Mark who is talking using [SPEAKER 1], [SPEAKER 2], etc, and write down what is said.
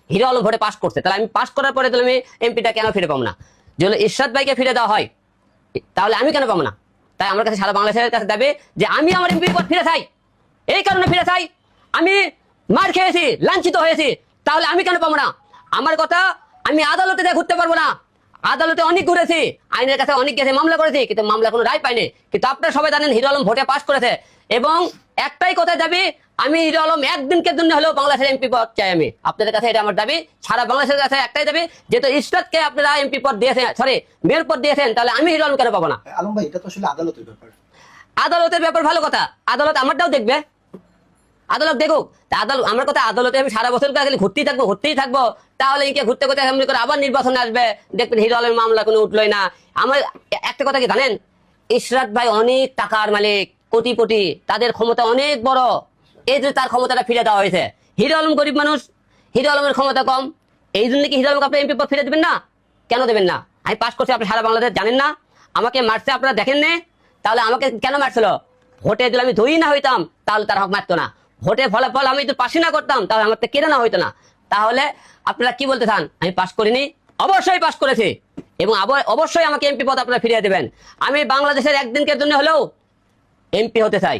[SPEAKER 1] Hero Alam ভোটে pass করছে, তাহলে আমি পাস করার পরে তাহলে আমি এমপিটা কেন ফিরে পাবো না? যদি ইরশাদ ভাইকে ফিরে দেওয়া হয় তাহলে আমি কেন পাবো না? তাই আমার কাছে সারা বাংলাদেশের কাছে দাবি যে আমি আমার এমপি পদ ফিরে চাই। এই কারণে ফিরে চাই, আমি মার খেয়েছি, লাঞ্ছিত হয়েছি, তাহলে আমি কেন পাবো না? আমার কথা, আমি আদালতে ঘুরতে পারবো না। আদালতে অনেক ঘুরেছি, আইনের কাছে অনেক গেছে, মামলা করেছি, কিন্তু মামলা কোনো রায় পাইনি। কিন্তু আপনারা সবাই জানেন হিরো আলম ভোটে পাস করেছে, এবং একটাই কথা দাবি, আমি হিরো আলম একদিনকে জন্য হলেও বাংলাদেশের এমপি পদ চাই। আমি আপনাদের কাছে এটা আমার দাবি, সারা বাংলাদেশের কাছে একটাই দাবি, যেহেতু ইরশাদকে আপনারা এমপি পদ দিয়েছেন, সরি মেয়র পদ দিয়েছেন, তাহলে আমি হিরো আলম কেন পাবো না?
[SPEAKER 2] আলম ভাই, এটা তো আসলে আদালতের ব্যাপার।
[SPEAKER 1] আদালতের ব্যাপার ভালো কথা, আদালত আমারটাও দেখবে, আদালত দেখুক। আদালত, আমার কথা, আদালতে আমি সারা বছর খালি ঘুরতেই থাকবো, তাহলে ইনকে ঘুরতে ঘুরতে এমনি করে আবার নির্বাচন আসবে, দেখবেন হিরো আলমের মামলা কোনো উঠলোই না। আমার একটা কথা কি জানেন, ইশরাত ভাই অনেক টাকার মালিক, কোটিপতি, তাদের ক্ষমতা অনেক বড়, এই যে তার ক্ষমতাটা ফিরে দেওয়া হয়েছে। হিরো আলম গরিব মানুষ, হিরো আলমের ক্ষমতা কম, এই জন্য কি হিরো আলমকে আপনি এমপি পদ ফিরে দেবেন না? কেন দেবেন না? আমি পাস করছি, আপনি সারা বাংলাদেশ জানেন না? আমাকে মারছে আপনারা দেখেন না? তাহলে আমাকে কেন মারছিল? ভোটে যদি আমি ধরি না হইতাম তাহলে তারা মারতো না। ভোটে ফলাফল আমি যদি পাশই না করতাম তাহলে আমার তো কেড়ে না হইতো না। তাহলে আপনারা কি বলতে চান আমি পাস করিনি? অবশ্যই পাস করেছি, এবং অবশ্যই আমাকে এমপি পদ আপনারা ফিরিয়ে দেবেন। আমি বাংলাদেশের একদিনের জন্য হলেও এমপি হতে চাই।